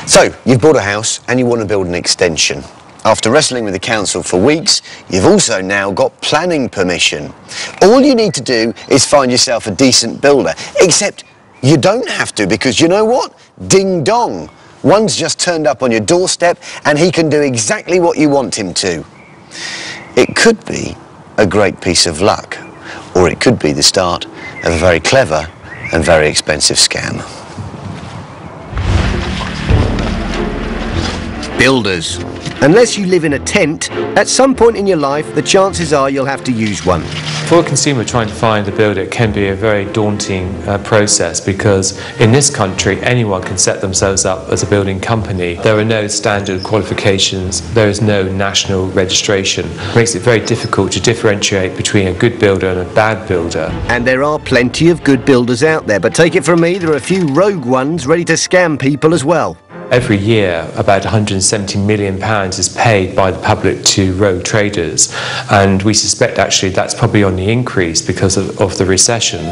So, you've bought a house and you want to build an extension. After wrestling with the council for weeks, you've also now got planning permission. All you need to do is find yourself a decent builder, except you don't have to, because you know what? Ding dong. One's just turned up on your doorstep and he can do exactly what you want him to. It could be a great piece of luck, or it could be the start of a very clever and very expensive scam. Builders. Unless you live in a tent, at some point in your life, the chances are you'll have to use one. For a consumer trying to find a builder, it can be a very daunting process, because in this country, anyone can set themselves up as a building company. There are no standard qualifications, there is no national registration. It makes it very difficult to differentiate between a good builder and a bad builder. And there are plenty of good builders out there, but take it from me, there are a few rogue ones ready to scam people as well. Every year, about £170 million is paid by the public to rogue traders, and we suspect actually that's probably on the increase because of the recession.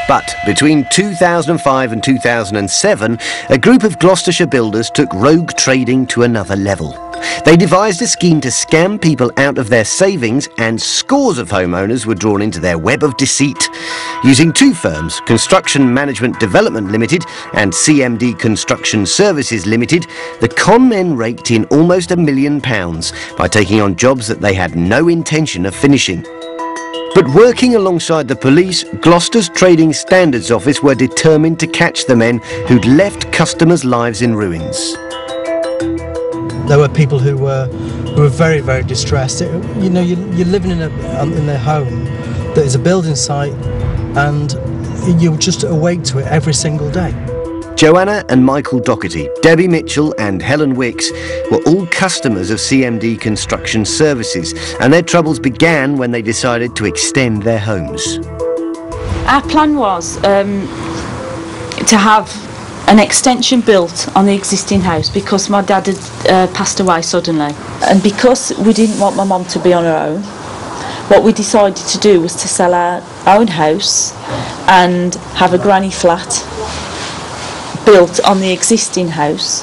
But between 2005 and 2007, a group of Gloucestershire builders took rogue trading to another level. They devised a scheme to scam people out of their savings, and scores of homeowners were drawn into their web of deceit. Using two firms, Construction Management Development Limited and CMD Construction Services Limited, the con men raked in almost £1 million by taking on jobs that they had no intention of finishing. But working alongside the police, Gloucester's Trading Standards Office were determined to catch the men who'd left customers' lives in ruins. There were people who were very, very distressed. You know, you're living in their home that is a building site, and you're just awake to it every single day. Joanna and Michael Doherty, Debbie Mitchell and Helen Wicks were all customers of CMD Construction Services, and their troubles began when they decided to extend their homes. Our plan was to have an extension built on the existing house, because my dad had passed away suddenly, and because we didn't want my mum to be on her own, what we decided to do was to sell our own house and have a granny flat built on the existing house,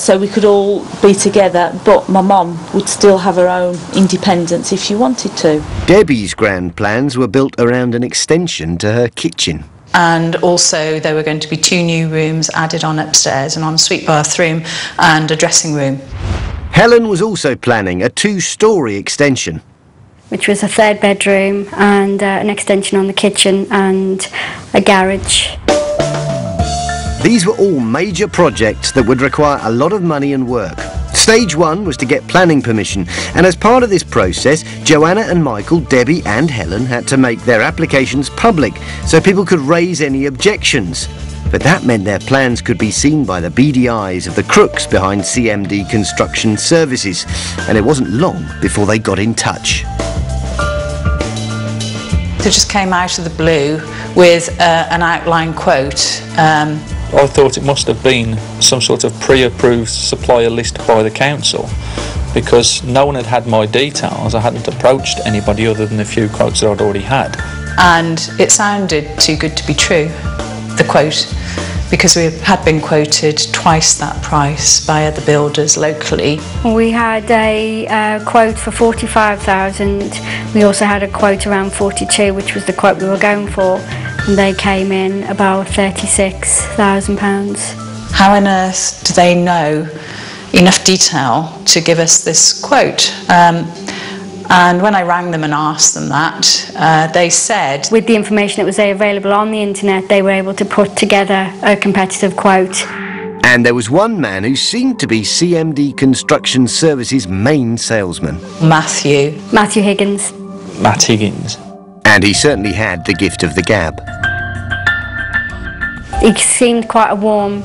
so we could all be together, but my mum would still have her own independence if she wanted to. Debbie's grand plans were built around an extension to her kitchen. And also there were going to be 2 new rooms added on upstairs, an ensuite bathroom and a dressing room. Helen was also planning a 2-storey extension, which was a 3rd bedroom and an extension on the kitchen and a garage. These were all major projects that would require a lot of money and work. Stage 1 was to get planning permission, and as part of this process, Joanna and Michael, Debbie and Helen had to make their applications public so people could raise any objections. But that meant their plans could be seen by the beady eyes of the crooks behind CMD Construction Services, and it wasn't long before they got in touch. They just came out of the blue with an outline quote. I thought it must have been some sort of pre-approved supplier list by the council, because no one had my details. I hadn't approached anybody other than a few quotes that I'd already had. And it sounded too good to be true, the quote, because we had been quoted twice that price by other builders locally. We had a quote for 45,000. We also had a quote around 42, which was the quote we were going for, and they came in about £36,000. How on earth do they know enough detail to give us this quote? And when I rang them and asked them that, they said, with the information that was available on the internet, they were able to put together a competitive quote. And there was one man who seemed to be CMD Construction Services' main salesman. Matthew Higgins. Matt Higgins. And he certainly had the gift of the gab. He seemed quite a warm,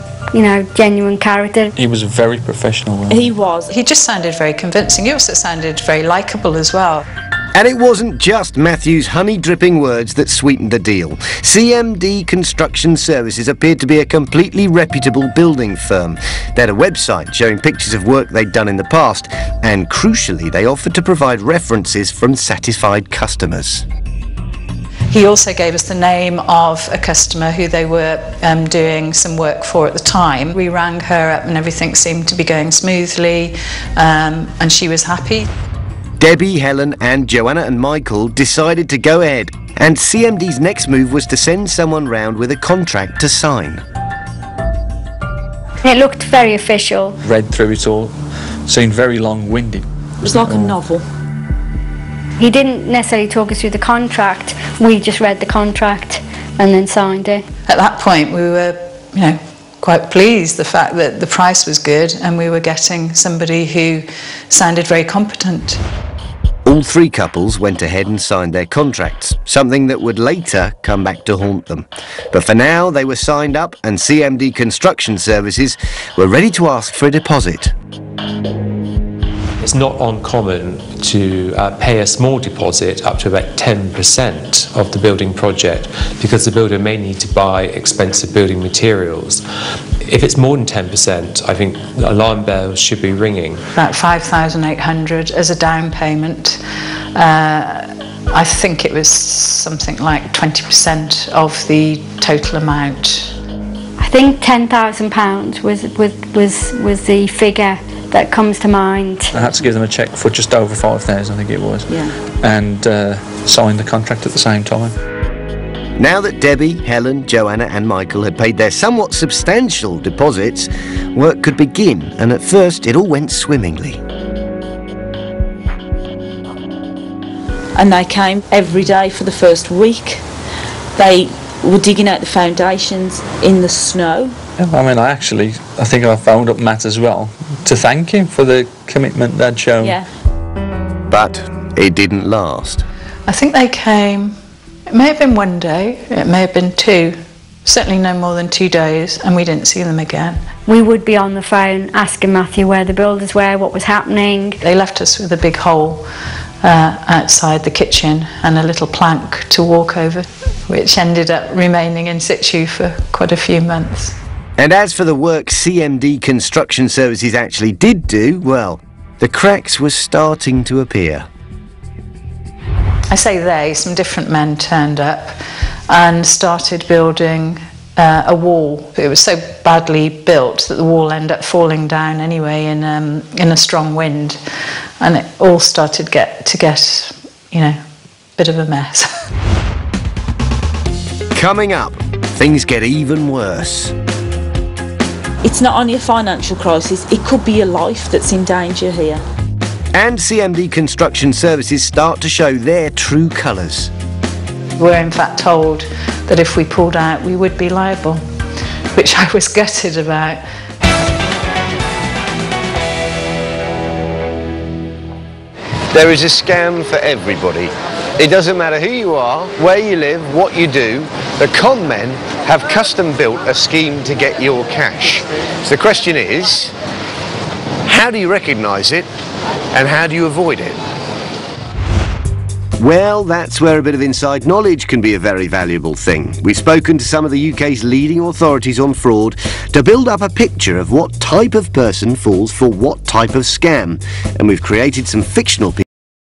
genuine character. He was very professional. He was. He just sounded very convincing. He also sounded very likeable as well. And it wasn't just Matthew's honey-dripping words that sweetened the deal. CMD Construction Services appeared to be a completely reputable building firm. They had a website showing pictures of work they'd done in the past, and crucially, they offered to provide references from satisfied customers. He also gave us the name of a customer who they were doing some work for at the time. We rang her up and everything seemed to be going smoothly, and she was happy. Debbie, Helen and Joanna and Michael decided to go ahead, and CMD's next move was to send someone round with a contract to sign. It looked very official. Read through it all, seemed very long-winded. It was like a novel. He didn't necessarily talk us through the contract, we just read the contract and then signed it. At that point we were, quite pleased the fact that the price was good and we were getting somebody who sounded very competent. All three couples went ahead and signed their contracts, something that would later come back to haunt them. But for now, they were signed up and CMD Construction Services were ready to ask for a deposit. It's not uncommon to pay a small deposit up to about 10% of the building project because the builder may need to buy expensive building materials. If it's more than 10%, I think alarm bells should be ringing. About 5,800 as a down payment. I think it was something like 20% of the total amount. I think £10,000 was the figure that comes to mind. I had to give them a cheque for just over 5,000, I think it was. Yeah. And sign the contract at the same time. Now that Debbie, Helen, Joanna and Michael had paid their somewhat substantial deposits, work could begin, and at first it all went swimmingly. And they came every day for the first week. They were digging out the foundations in the snow. I mean, I think I phoned up Matt as well to thank him for the commitment they'd shown. Yeah. But it didn't last. I think they came, it may have been one day, it may have been two, certainly no more than 2 days, and we didn't see them again. We would be on the phone asking Matthew where the builders were, what was happening. They left us with a big hole outside the kitchen and a little plank to walk over, which ended up remaining in situ for quite a few months. And as for the work CMD Construction Services actually did do, well, the cracks were starting to appear. I say some different men turned up and started building a wall. It was so badly built that the wall ended up falling down anyway in a strong wind, and it all started to get a bit of a mess. Coming up, things get even worse. It's not only a financial crisis, it could be your life that's in danger here. And CMD Construction Services start to show their true colours. We're in fact told that if we pulled out we would be liable, which I was gutted about. There is a scam for everybody. It doesn't matter who you are, where you live, what you do, the con men have custom built a scheme to get your cash. So the question is, how do you recognise it and how do you avoid it? Well, that's where a bit of inside knowledge can be a very valuable thing. We've spoken to some of the UK's leading authorities on fraud to build up a picture of what type of person falls for what type of scam, and we've created some fictional people